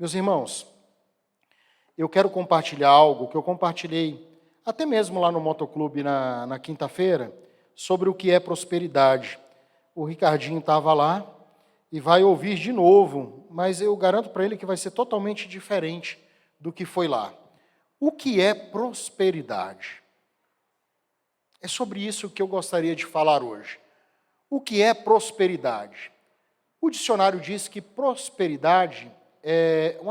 Meus irmãos, eu quero compartilhar algo que eu compartilhei até mesmo lá no Motoclube na quinta-feira, sobre o que é prosperidade. O Ricardinho estava lá e vai ouvir de novo, mas eu garanto para ele que vai ser totalmente diferente do que foi lá. O que é prosperidade? É sobre isso que eu gostaria de falar hoje. O que é prosperidade? O dicionário diz que prosperidade é um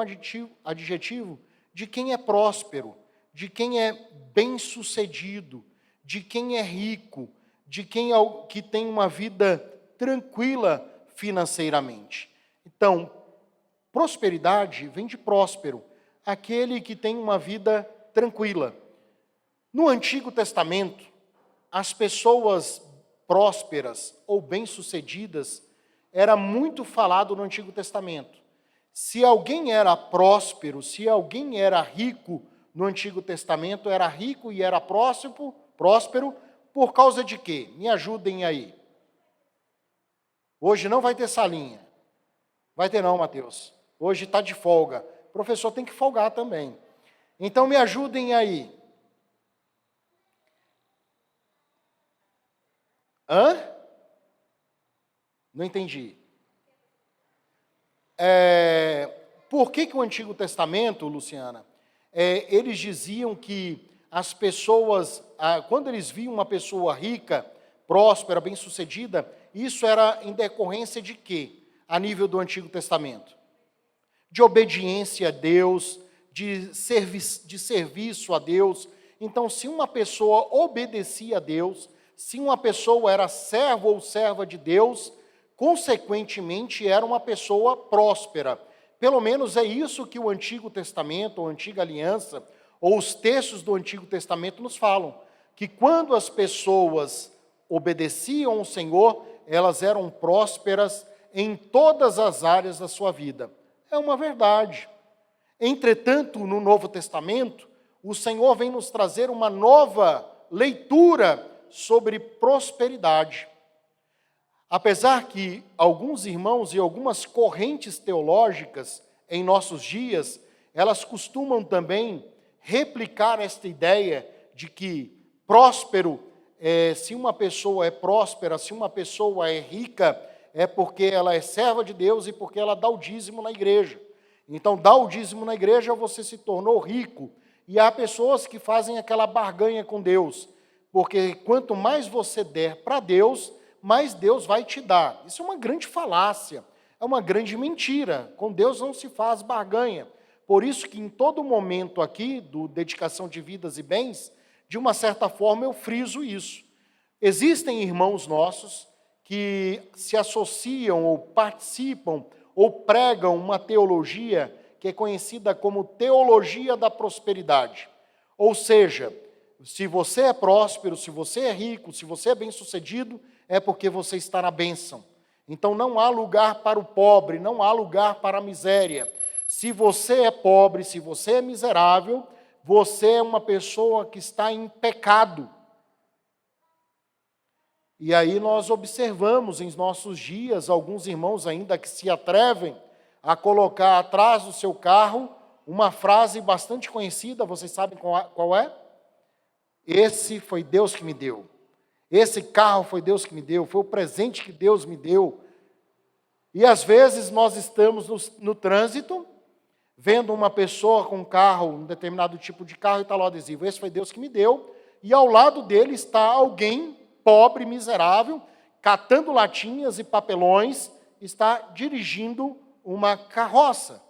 adjetivo de quem é próspero, de quem é bem-sucedido, de quem é rico, de quem que tem uma vida tranquila financeiramente. Então, prosperidade vem de próspero, aquele que tem uma vida tranquila. No Antigo Testamento, as pessoas prósperas ou bem-sucedidas era muito falado no Antigo Testamento. Se alguém era próspero, se alguém era rico no Antigo Testamento, era rico e era próspero por causa de quê? Me ajudem aí. Hoje não vai ter salinha. Vai ter não, Mateus. Hoje está de folga. O professor tem que folgar também. Então me ajudem aí. Hã? Não entendi. Por que o Antigo Testamento, Luciana, eles diziam que as pessoas, quando eles viam uma pessoa rica, próspera, bem-sucedida, isso era em decorrência de quê? A nível do Antigo Testamento? De obediência a Deus, de serviço a Deus. Então, se uma pessoa obedecia a Deus, se uma pessoa era servo ou serva de Deus, consequentemente era uma pessoa próspera. Pelo menos é isso que o Antigo Testamento, ou a Antiga Aliança, ou os textos do Antigo Testamento nos falam, que quando as pessoas obedeciam ao Senhor, elas eram prósperas em todas as áreas da sua vida. É uma verdade. Entretanto, no Novo Testamento, o Senhor vem nos trazer uma nova leitura sobre prosperidade. Apesar que alguns irmãos e algumas correntes teológicas em nossos dias, elas costumam também replicar esta ideia de que próspero, se uma pessoa é próspera, se uma pessoa é rica, é porque ela é serva de Deus e porque ela dá o dízimo na igreja. Então, dá o dízimo na igreja, você se tornou rico. E há pessoas que fazem aquela barganha com Deus, porque quanto mais você der para Deus, mais Deus vai te dar. Isso é uma grande falácia, é uma grande mentira. Com Deus não se faz barganha. Por isso que em todo momento aqui, do dedicação de vidas e bens, de uma certa forma eu friso isso. Existem irmãos nossos que se associam ou participam ou pregam uma teologia que é conhecida como teologia da prosperidade. Ou seja, se você é próspero, se você é rico, se você é bem-sucedido, é porque você está na bênção. Então não há lugar para o pobre, não há lugar para a miséria. Se você é pobre, se você é miserável, você é uma pessoa que está em pecado. E aí nós observamos em nossos dias alguns irmãos ainda que se atrevem a colocar atrás do seu carro uma frase bastante conhecida, vocês sabem qual é? Esse foi Deus que me deu. Esse carro foi Deus que me deu, foi o presente que Deus me deu. E às vezes nós estamos no trânsito, vendo uma pessoa com um carro, um determinado tipo de carro, e está lá o adesivo, esse foi Deus que me deu, e ao lado dele está alguém pobre, miserável, catando latinhas e papelões, está dirigindo uma carroça.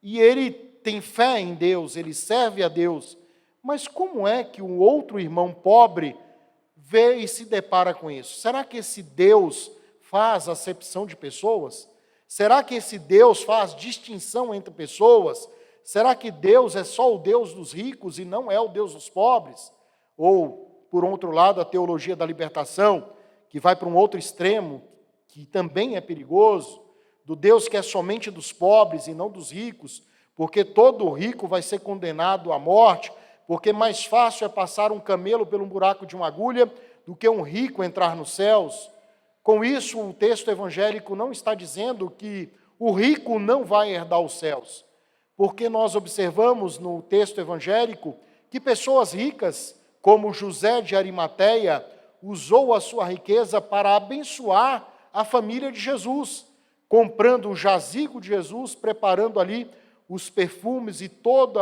E ele tem fé em Deus, ele serve a Deus. Mas como é que o outro irmão pobre vê e se depara com isso? Será que esse Deus faz acepção de pessoas? Será que esse Deus faz distinção entre pessoas? Será que Deus é só o Deus dos ricos e não é o Deus dos pobres? Ou, por outro lado, a teologia da libertação, que vai para um outro extremo, que também é perigoso, do Deus que é somente dos pobres e não dos ricos, porque todo rico vai ser condenado à morte, porque mais fácil é passar um camelo pelo buraco de uma agulha do que um rico entrar nos céus. Com isso, o texto evangélico não está dizendo que o rico não vai herdar os céus, porque nós observamos no texto evangélico que pessoas ricas, como José de Arimateia, usou a sua riqueza para abençoar a família de Jesus, comprando o jazigo de Jesus, preparando ali os perfumes e todo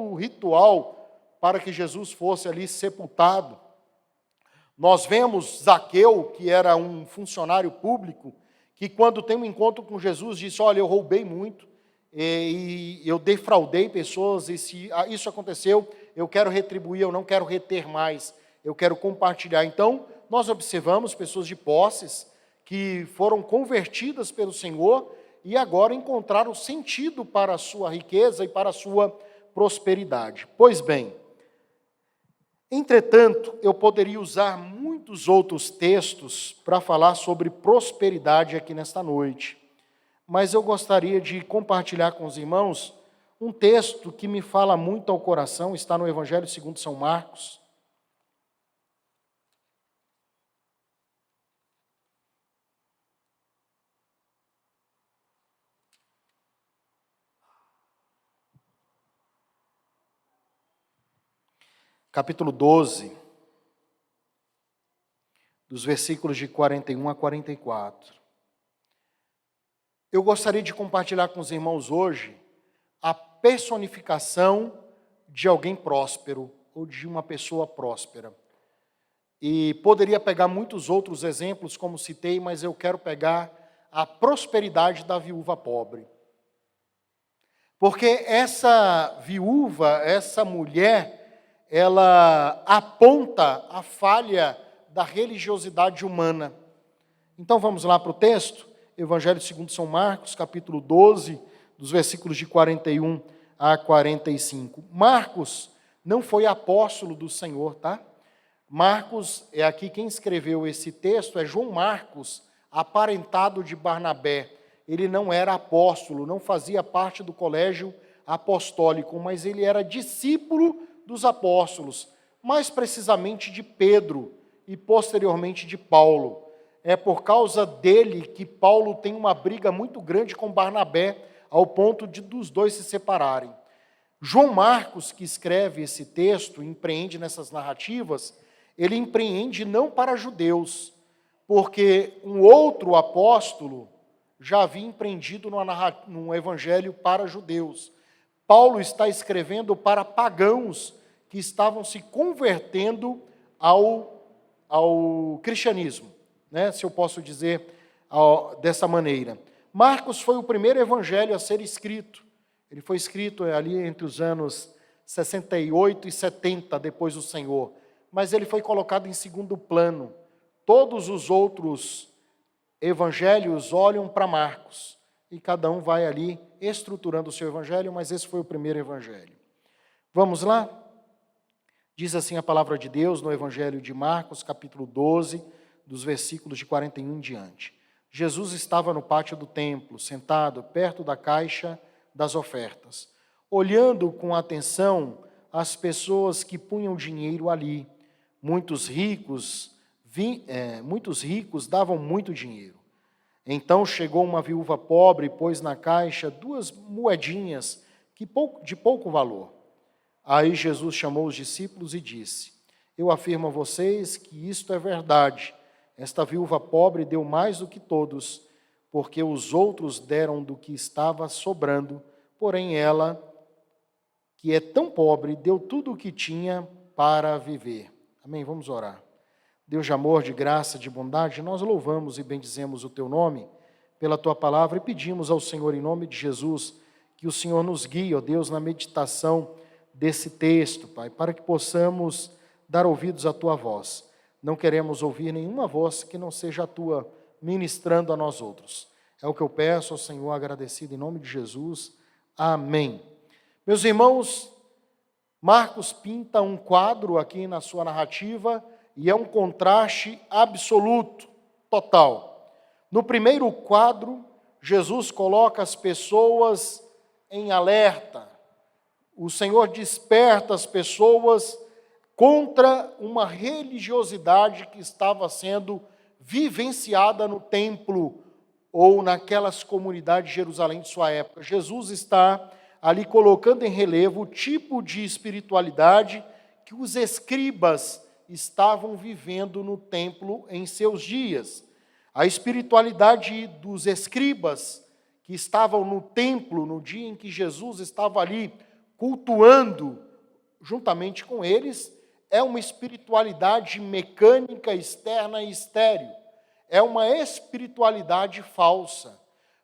o ritual para que Jesus fosse ali sepultado. Nós vemos Zaqueu, que era um funcionário público, que quando tem um encontro com Jesus, disse: olha, eu roubei muito, e eu defraudei pessoas, e se isso aconteceu, eu quero retribuir, eu não quero reter mais, eu quero compartilhar. Então, nós observamos pessoas de posses que foram convertidas pelo Senhor e agora encontraram sentido para a sua riqueza e para a sua prosperidade. Pois bem, entretanto, eu poderia usar muitos outros textos para falar sobre prosperidade aqui nesta noite, mas eu gostaria de compartilhar com os irmãos um texto que me fala muito ao coração, está no Evangelho segundo São Marcos. Capítulo 12, dos versículos de 41 a 44. Eu gostaria de compartilhar com os irmãos hoje a personificação de alguém próspero, ou de uma pessoa próspera. E poderia pegar muitos outros exemplos, como citei, mas eu quero pegar a prosperidade da viúva pobre. Porque essa viúva, essa mulher, ela aponta a falha da religiosidade humana. Então vamos lá para o texto, Evangelho segundo São Marcos, capítulo 12, dos versículos de 41 a 45. Marcos não foi apóstolo do Senhor, tá? Marcos, é aqui quem escreveu esse texto, é João Marcos, aparentado de Barnabé. Ele não era apóstolo, não fazia parte do colégio apostólico, mas ele era discípulo dos apóstolos, mais precisamente de Pedro e posteriormente de Paulo. É por causa dele que Paulo tem uma briga muito grande com Barnabé, ao ponto de dos dois se separarem. João Marcos, que escreve esse texto, empreende nessas narrativas, ele empreende não para judeus, porque um outro apóstolo já havia empreendido num evangelho para judeus. Paulo está escrevendo para pagãos que estavam se convertendo ao cristianismo, né? Se eu posso dizer dessa maneira. Marcos foi o primeiro evangelho a ser escrito. Ele foi escrito ali entre os anos 68 e 70 depois do Senhor, mas ele foi colocado em segundo plano. Todos os outros evangelhos olham para Marcos, e cada um vai ali estruturando o seu evangelho, mas esse foi o primeiro evangelho. Vamos lá? Diz assim a palavra de Deus no Evangelho de Marcos, capítulo 12, dos versículos de 41 em diante. Jesus estava no pátio do templo, sentado perto da caixa das ofertas, olhando com atenção as pessoas que punham dinheiro ali. Muitos ricos davam muito dinheiro. Então chegou uma viúva pobre e pôs na caixa 2 moedinhas de pouco valor. Aí Jesus chamou os discípulos e disse: eu afirmo a vocês que isto é verdade. Esta viúva pobre deu mais do que todos, porque os outros deram do que estava sobrando, porém ela, que é tão pobre, deu tudo o que tinha para viver. Amém? Vamos orar. Deus de amor, de graça, de bondade, nós louvamos e bendizemos o Teu nome pela Tua palavra e pedimos ao Senhor, em nome de Jesus, que o Senhor nos guie, ó Deus, na meditação desse texto, Pai, para que possamos dar ouvidos à Tua voz. Não queremos ouvir nenhuma voz que não seja a Tua ministrando a nós outros. É o que eu peço ao Senhor, agradecido em nome de Jesus. Amém. Meus irmãos, Marcos pinta um quadro aqui na sua narrativa e é um contraste absoluto, total. No primeiro quadro, Jesus coloca as pessoas em alerta. O Senhor desperta as pessoas contra uma religiosidade que estava sendo vivenciada no templo, ou naquelas comunidades de Jerusalém de sua época. Jesus está ali colocando em relevo o tipo de espiritualidade que os escribas estavam vivendo no templo em seus dias. A espiritualidade dos escribas que estavam no templo no dia em que Jesus estava ali cultuando juntamente com eles, é uma espiritualidade mecânica, externa e estéril. É uma espiritualidade falsa.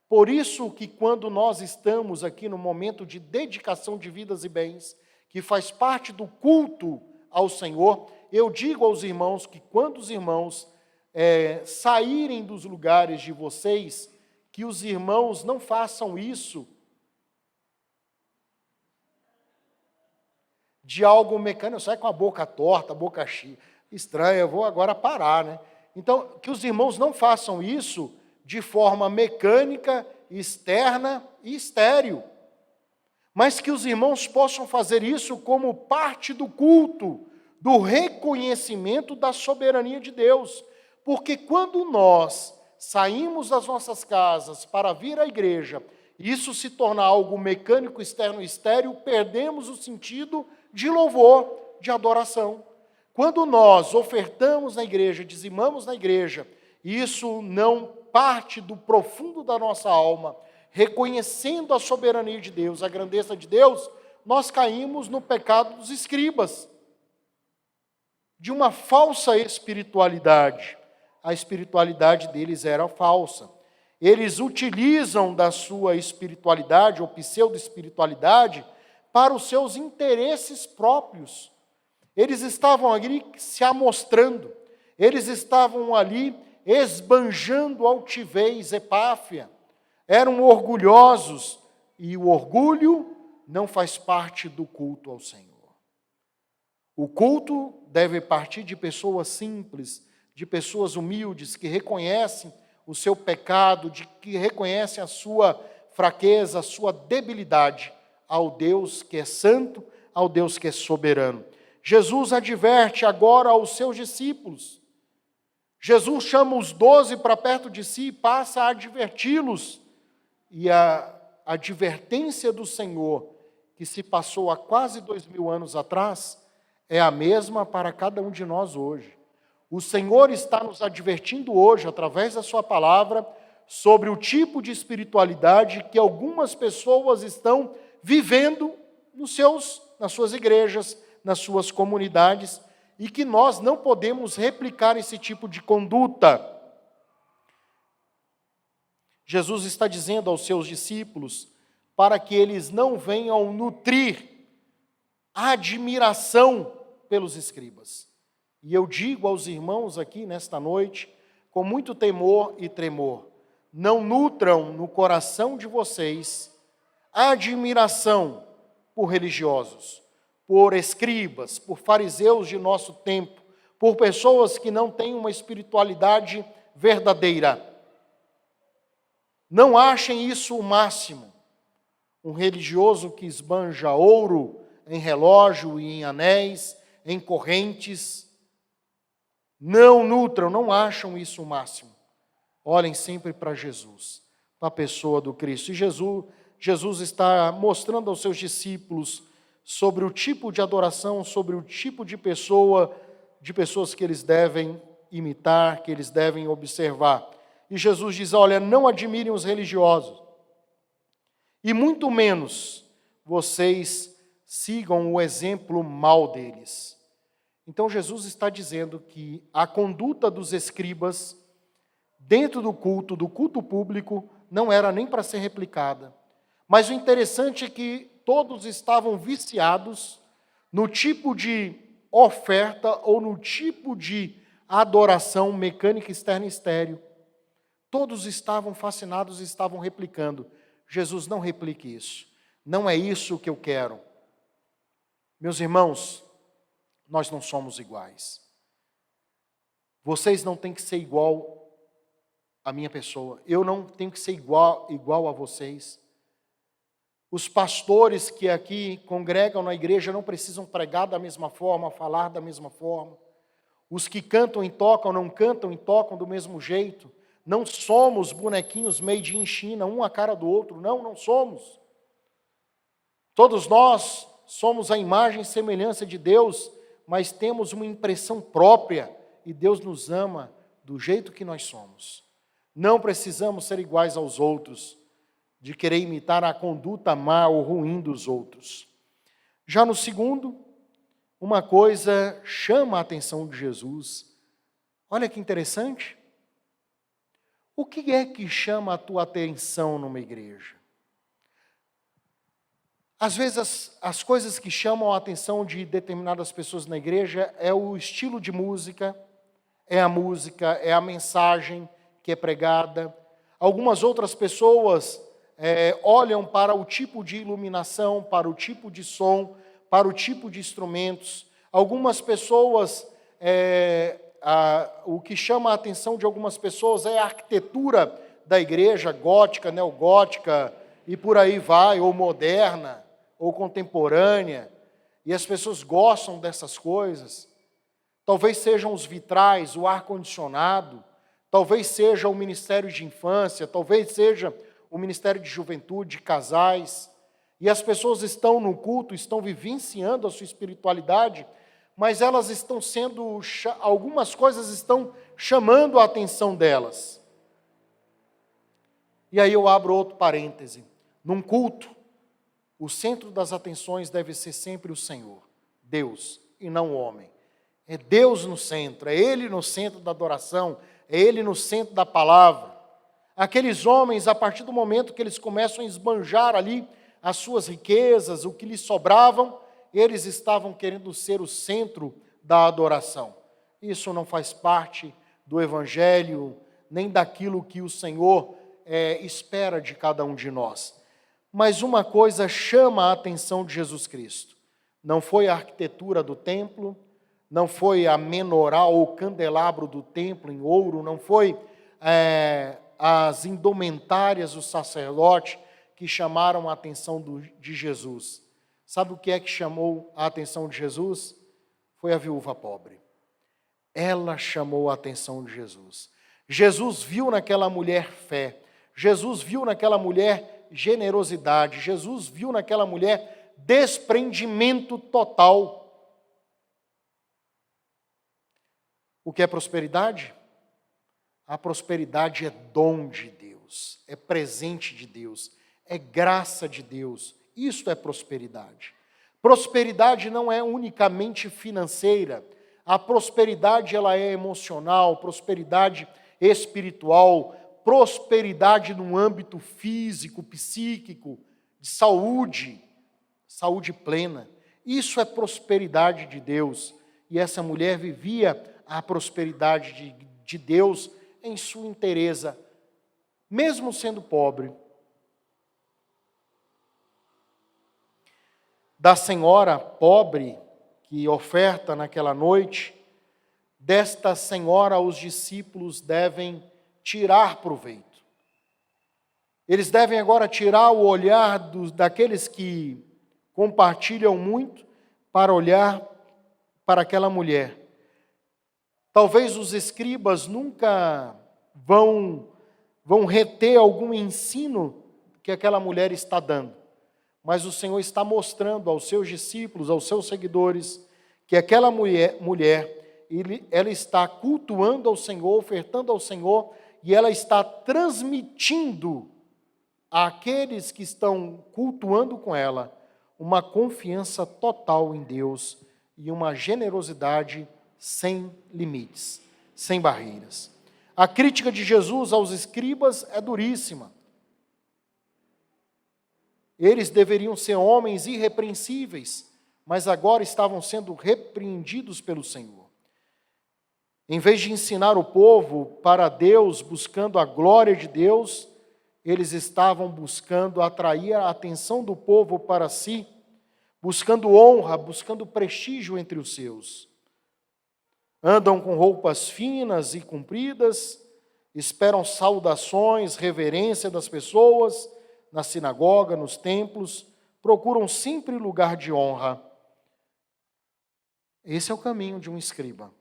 Por isso que quando nós estamos aqui no momento de dedicação de vidas e bens, que faz parte do culto ao Senhor, eu digo aos irmãos que quando os irmãos saírem dos lugares de vocês, que os irmãos não façam isso de algo mecânico, sai com a boca torta, a boca estranha, eu vou agora parar, né? Então, que os irmãos não façam isso de forma mecânica, externa e estéril, mas que os irmãos possam fazer isso como parte do culto, do reconhecimento da soberania de Deus, porque quando nós saímos das nossas casas para vir à igreja, e isso se torna algo mecânico, externo e estéril, perdemos o sentido de louvor, de adoração. Quando nós ofertamos na igreja, dizimamos na igreja, e isso não parte do profundo da nossa alma, reconhecendo a soberania de Deus, a grandeza de Deus, nós caímos no pecado dos escribas, de uma falsa espiritualidade. A espiritualidade deles era falsa. Eles utilizam da sua espiritualidade, ou pseudo-espiritualidade, para os seus interesses próprios. Eles estavam ali se amostrando, eles estavam ali esbanjando altivez, epáfia, eram orgulhosos, e o orgulho não faz parte do culto ao Senhor. O culto deve partir de pessoas simples, de pessoas humildes, que reconhecem o seu pecado, que reconhecem a sua fraqueza, a sua debilidade, ao Deus que é santo, ao Deus que é soberano. Jesus adverte agora aos seus discípulos. Jesus chama os 12 para perto de si e passa a adverti-los. E a advertência do Senhor, que se passou há quase 2000 anos atrás, é a mesma para cada um de nós hoje. O Senhor está nos advertindo hoje, através da sua palavra, sobre o tipo de espiritualidade que algumas pessoas estão vivendo nas suas igrejas, nas suas comunidades, e que nós não podemos replicar esse tipo de conduta. Jesus está dizendo aos seus discípulos para que eles não venham nutrir admiração pelos escribas. E eu digo aos irmãos aqui nesta noite, com muito temor e tremor, não nutram no coração de vocês admiração por religiosos, por escribas, por fariseus de nosso tempo, por pessoas que não têm uma espiritualidade verdadeira. Não achem isso o máximo. Um religioso que esbanja ouro em relógio e em anéis, em correntes, não nutram, não acham isso o máximo. Olhem sempre para Jesus, para a pessoa do Cristo. E Jesus está mostrando aos seus discípulos sobre o tipo de adoração, sobre o tipo de pessoas que eles devem imitar, que eles devem observar. E Jesus diz, olha, não admirem os religiosos, e muito menos vocês sigam o exemplo mau deles. Então Jesus está dizendo que a conduta dos escribas dentro do culto público, não era nem para ser replicada. Mas o interessante é que todos estavam viciados no tipo de oferta ou no tipo de adoração mecânica, externa e estéril. Todos estavam fascinados e estavam replicando. Jesus, não replique isso. Não é isso que eu quero. Meus irmãos, nós não somos iguais. Vocês não têm que ser igual a minha pessoa. Eu não tenho que ser igual a vocês. Os pastores que aqui congregam na igreja não precisam pregar da mesma forma, falar da mesma forma. Os que cantam e tocam, não cantam e tocam do mesmo jeito. Não somos bonequinhos made in China, um a cara do outro. Não, não somos. Todos nós somos a imagem e semelhança de Deus, mas temos uma impressão própria e Deus nos ama do jeito que nós somos. Não precisamos ser iguais aos outros, de querer imitar a conduta má ou ruim dos outros. Já no segundo, uma coisa chama a atenção de Jesus. Olha que interessante. O que é que chama a tua atenção numa igreja? Às vezes, as coisas que chamam a atenção de determinadas pessoas na igreja é o estilo de música, é a música, é a mensagem que é pregada. Algumas outras pessoas olham para o tipo de iluminação, para o tipo de som, para o tipo de instrumentos. Algumas pessoas, o que chama a atenção de algumas pessoas é a arquitetura da igreja, gótica, neogótica, e por aí vai, ou moderna, ou contemporânea, e as pessoas gostam dessas coisas. Talvez sejam os vitrais, o ar-condicionado, talvez seja o ministério de infância, talvez seja o ministério de juventude, de casais, e as pessoas estão no culto, estão vivenciando a sua espiritualidade, mas elas estão sendo, algumas coisas estão chamando a atenção delas. E aí eu abro outro parêntese. Num culto, o centro das atenções deve ser sempre o Senhor, Deus, e não o homem. É Deus no centro, é Ele no centro da adoração, é Ele no centro da palavra. Aqueles homens, a partir do momento que eles começam a esbanjar ali as suas riquezas, o que lhes sobravam, eles estavam querendo ser o centro da adoração. Isso não faz parte do Evangelho, nem daquilo que o Senhor espera de cada um de nós. Mas uma coisa chama a atenção de Jesus Cristo. Não foi a arquitetura do templo, não foi a menorá ou candelabro do templo em ouro, não foi as indumentárias do sacerdote que chamaram a atenção de Jesus. Sabe o que é que chamou a atenção de Jesus? Foi a viúva pobre. Ela chamou a atenção de Jesus. Jesus viu naquela mulher fé. Jesus viu naquela mulher generosidade. Jesus viu naquela mulher desprendimento total. O que é prosperidade? A prosperidade é dom de Deus, é presente de Deus, é graça de Deus. Isso é prosperidade. Prosperidade não é unicamente financeira. A prosperidade ela é emocional, prosperidade espiritual, prosperidade no âmbito físico, psíquico, de saúde, saúde plena. Isso é prosperidade de Deus. E essa mulher vivia a prosperidade de Deus em sua inteireza, mesmo sendo pobre. Da senhora pobre que oferta naquela noite, desta senhora os discípulos devem tirar proveito. Eles devem agora tirar o olhar daqueles que compartilham muito para olhar para aquela mulher. Talvez os escribas nunca vão reter algum ensino que aquela mulher está dando. Mas o Senhor está mostrando aos seus discípulos, aos seus seguidores, que aquela mulher ela está cultuando ao Senhor, ofertando ao Senhor, e ela está transmitindo àqueles que estão cultuando com ela uma confiança total em Deus e uma generosidade sem limites, sem barreiras. A crítica de Jesus aos escribas é duríssima. Eles deveriam ser homens irrepreensíveis, mas agora estavam sendo repreendidos pelo Senhor. Em vez de ensinar o povo para Deus, buscando a glória de Deus, eles estavam buscando atrair a atenção do povo para si, buscando honra, buscando prestígio entre os seus. Andam com roupas finas e compridas, esperam saudações, reverência das pessoas, na sinagoga, nos templos, procuram sempre lugar de honra. Esse é o caminho de um escriba,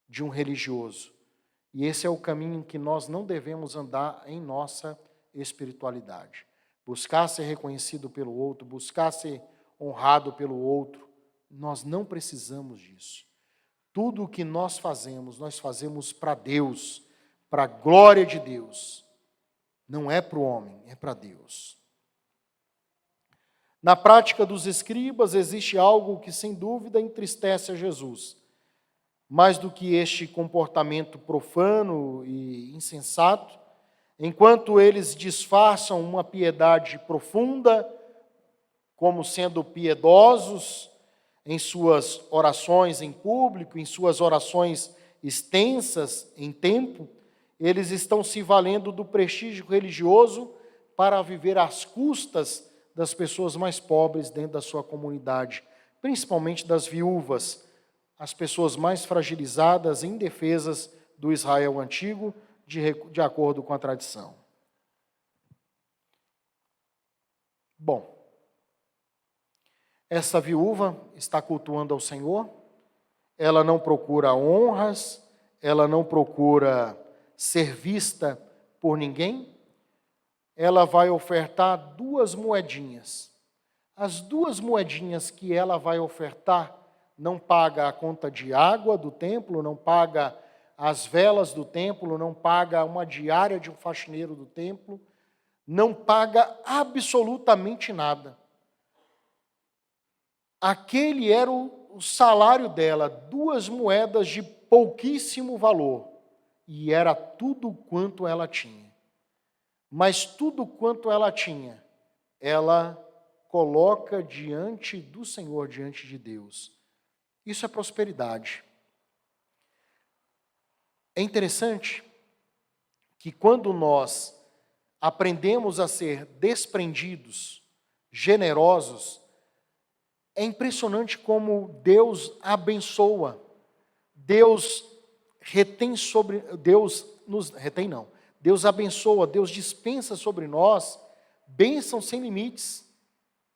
de um religioso. E esse é o caminho que nós não devemos andar em nossa espiritualidade. Buscar ser reconhecido pelo outro, buscar ser honrado pelo outro, nós não precisamos disso. Tudo o que nós fazemos para Deus, para a glória de Deus. Não é para o homem, é para Deus. Na prática dos escribas existe algo que sem dúvida entristece a Jesus. Mais do que este comportamento profano e insensato, enquanto eles disfarçam uma piedade profunda, como sendo piedosos em suas orações em público, em suas orações extensas em tempo, eles estão se valendo do prestígio religioso para viver às custas das pessoas mais pobres dentro da sua comunidade, principalmente das viúvas, as pessoas mais fragilizadas, indefesas do Israel antigo, de acordo com a tradição. Bom, essa viúva está cultuando ao Senhor, ela não procura honras, ela não procura ser vista por ninguém, ela vai ofertar 2 moedinhas. As 2 moedinhas que ela vai ofertar não paga a conta de água do templo, não paga as velas do templo, não paga uma diária de um faxineiro do templo, não paga absolutamente nada. Aquele era o salário dela, 2 moedas de pouquíssimo valor, e era tudo quanto ela tinha. Mas tudo quanto ela tinha, ela coloca diante do Senhor, diante de Deus. Isso é prosperidade. É interessante que quando nós aprendemos a ser desprendidos, generosos, é impressionante como Deus abençoa. Deus abençoa, Deus dispensa sobre nós bênçãos sem limites,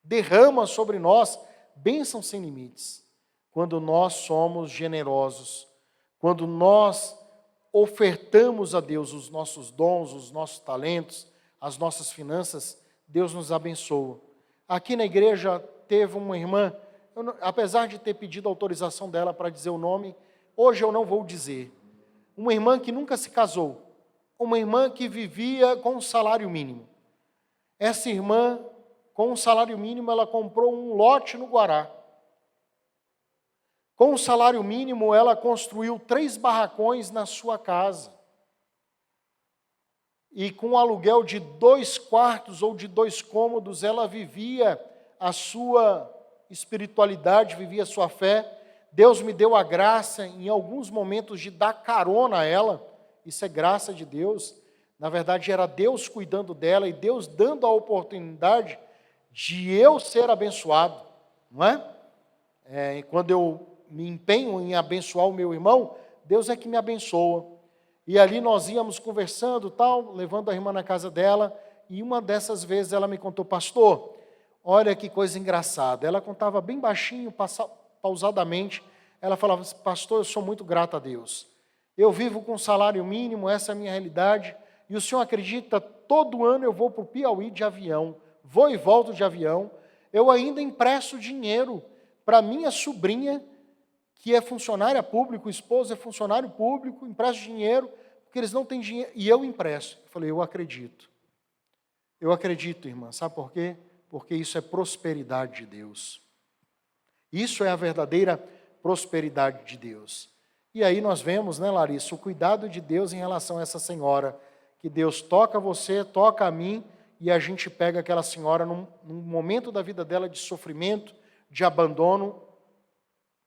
derrama sobre nós bênçãos sem limites. Quando nós somos generosos, quando nós ofertamos a Deus os nossos dons, os nossos talentos, as nossas finanças, Deus nos abençoa. Aqui na igreja teve uma irmã, apesar de ter pedido autorização dela para dizer o nome, hoje eu não vou dizer. Uma irmã que nunca se casou, uma irmã que vivia com um salário mínimo. Essa irmã, com um salário mínimo, ela comprou um lote no Guará. Com o salário mínimo, ela construiu 3 barracões na sua casa. E com um aluguel de 2 quartos ou de 2 cômodos, ela vivia a sua espiritualidade, vivia a sua fé. Deus me deu a graça, em alguns momentos, de dar carona a ela. Isso é graça de Deus. Na verdade, era Deus cuidando dela e Deus dando a oportunidade de eu ser abençoado, não é? Quando eu me empenho em abençoar o meu irmão, Deus é que me abençoa. E ali nós íamos conversando, tal, levando a irmã na casa dela, e uma dessas vezes ela me contou: pastor, olha que coisa engraçada. Ela contava bem baixinho, pausadamente. Ela falava: pastor, eu sou muito grata a Deus. Eu vivo com salário mínimo, essa é a minha realidade. E o senhor acredita, todo ano eu vou para o Piauí de avião, vou e volto de avião. Eu ainda empresto dinheiro para minha sobrinha, que é funcionária pública, o esposo é funcionário público, empresto dinheiro, porque eles não têm dinheiro, e eu empresto. Eu falei: eu acredito. Eu acredito, irmã. Sabe por quê? Porque isso é prosperidade de Deus. Isso é a verdadeira prosperidade de Deus. E aí nós vemos, né, Larissa, o cuidado de Deus em relação a essa senhora, que Deus toca você, toca a mim, e a gente pega aquela senhora num momento da vida dela de sofrimento, de abandono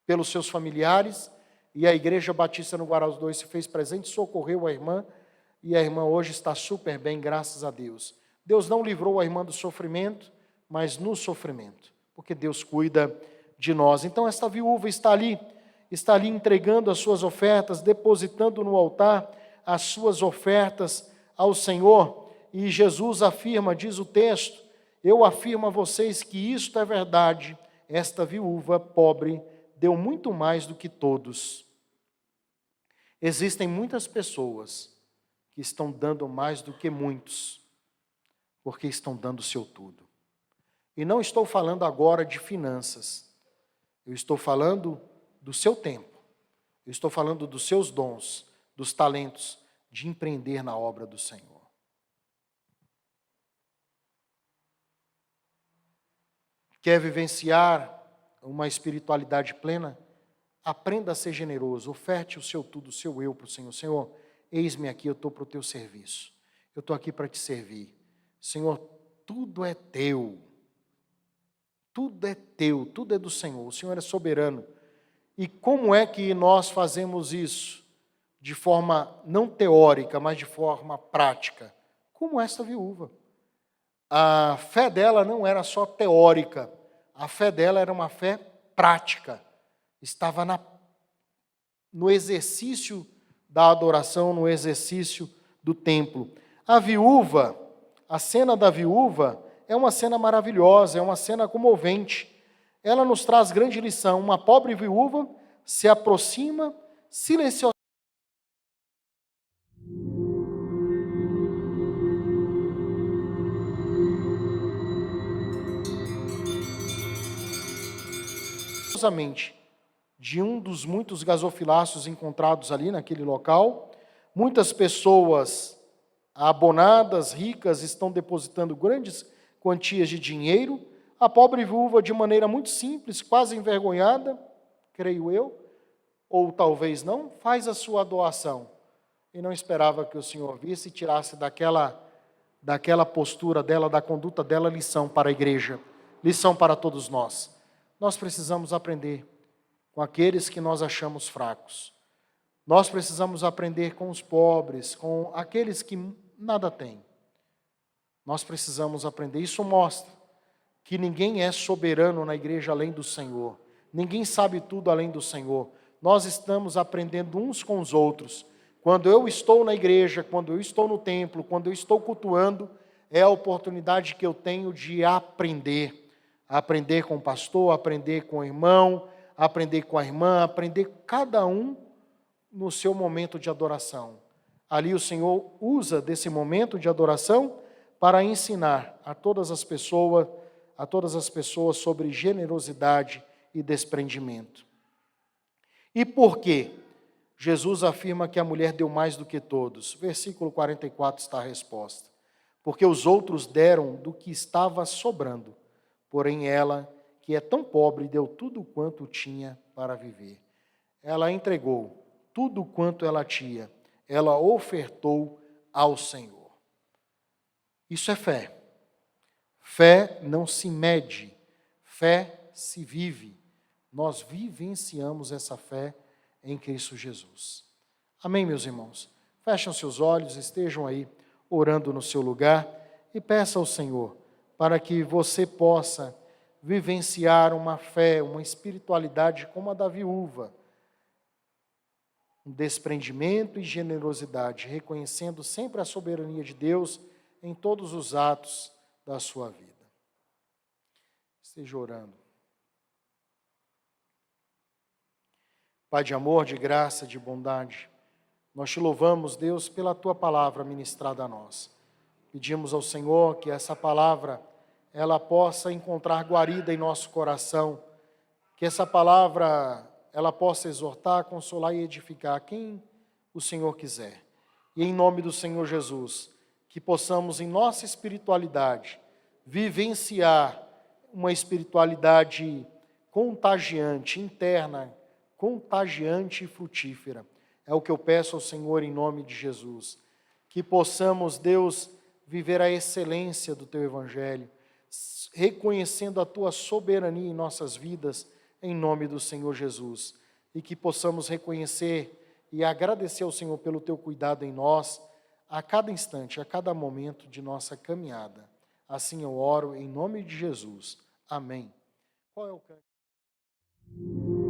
pelos seus familiares, e a Igreja Batista no Guará dos 2 se fez presente, socorreu a irmã, e a irmã hoje está super bem, graças a Deus. Deus não livrou a irmã do sofrimento, mas no sofrimento, porque Deus cuida de nós. Então esta viúva está ali entregando as suas ofertas, depositando no altar as suas ofertas ao Senhor, e Jesus afirma, diz o texto: eu afirmo a vocês que isto é verdade, esta viúva pobre deu muito mais do que todos. Existem muitas pessoas que estão dando mais do que muitos, porque estão dando o seu tudo. E não estou falando agora de finanças, eu estou falando do seu tempo, eu estou falando dos seus dons, dos talentos, de empreender na obra do Senhor. Quer vivenciar uma espiritualidade plena? Aprenda a ser generoso, oferte o seu tudo, o seu eu para o Senhor. Senhor, eis-me aqui, eu estou para o teu serviço. Eu estou aqui para te servir. Senhor, tudo é teu. Tudo é teu, tudo é do Senhor. O Senhor é soberano. E como é que nós fazemos isso? De forma não teórica, mas de forma prática. Como esta viúva. A fé dela não era só teórica. A fé dela era uma fé prática. Estava no exercício da adoração, no exercício do templo. A viúva, a cena da viúva, é uma cena maravilhosa, é uma cena comovente. Ela nos traz grande lição. Uma pobre viúva se aproxima silenciosamente de um dos muitos gasofiláceos encontrados ali naquele local. Muitas pessoas abonadas, ricas, estão depositando grandes quantias de dinheiro. A pobre viúva, de maneira muito simples, quase envergonhada, creio eu, ou talvez não, faz a sua doação. E não esperava que o Senhor visse e tirasse daquela postura dela, da conduta dela, lição para a igreja, lição para todos nós. Nós precisamos aprender com aqueles que nós achamos fracos. Nós precisamos aprender com os pobres, com aqueles que nada têm. Nós precisamos aprender. Isso mostra que ninguém é soberano na igreja além do Senhor. Ninguém sabe tudo além do Senhor. Nós estamos aprendendo uns com os outros. Quando eu estou na igreja, quando eu estou no templo, quando eu estou cultuando, é a oportunidade que eu tenho de aprender. Aprender com o pastor, aprender com o irmão, aprender com a irmã, aprender cada um no seu momento de adoração. Ali o Senhor usa desse momento de adoração para ensinar a todas as pessoas sobre generosidade e desprendimento. E por quê? Jesus afirma que a mulher deu mais do que todos. Versículo 44 está a resposta. Porque os outros deram do que estava sobrando, porém ela, que é tão pobre, deu tudo quanto tinha para viver. Ela entregou tudo quanto ela tinha, ela ofertou ao Senhor. Isso é fé. Fé não se mede, fé se vive. Nós vivenciamos essa fé em Cristo Jesus. Amém, meus irmãos? Fechem seus olhos, estejam aí orando no seu lugar e peça ao Senhor para que você possa vivenciar uma fé, uma espiritualidade como a da viúva, um desprendimento e generosidade, reconhecendo sempre a soberania de Deus em todos os atos da sua vida. Esteja orando. Pai de amor, de graça, de bondade, nós te louvamos, Deus, pela tua palavra ministrada a nós. Pedimos ao Senhor que essa palavra ela possa encontrar guarida em nosso coração, que essa palavra ela possa exortar, consolar e edificar quem o Senhor quiser. E em nome do Senhor Jesus, que possamos em nossa espiritualidade vivenciar uma espiritualidade contagiante, interna, contagiante e frutífera. É o que eu peço ao Senhor em nome de Jesus. Que possamos, Deus, viver a excelência do teu evangelho, reconhecendo a tua soberania em nossas vidas, em nome do Senhor Jesus. E que possamos reconhecer e agradecer ao Senhor pelo teu cuidado em nós, a cada instante, a cada momento de nossa caminhada. Assim eu oro em nome de Jesus. Amém. Qual é o canto?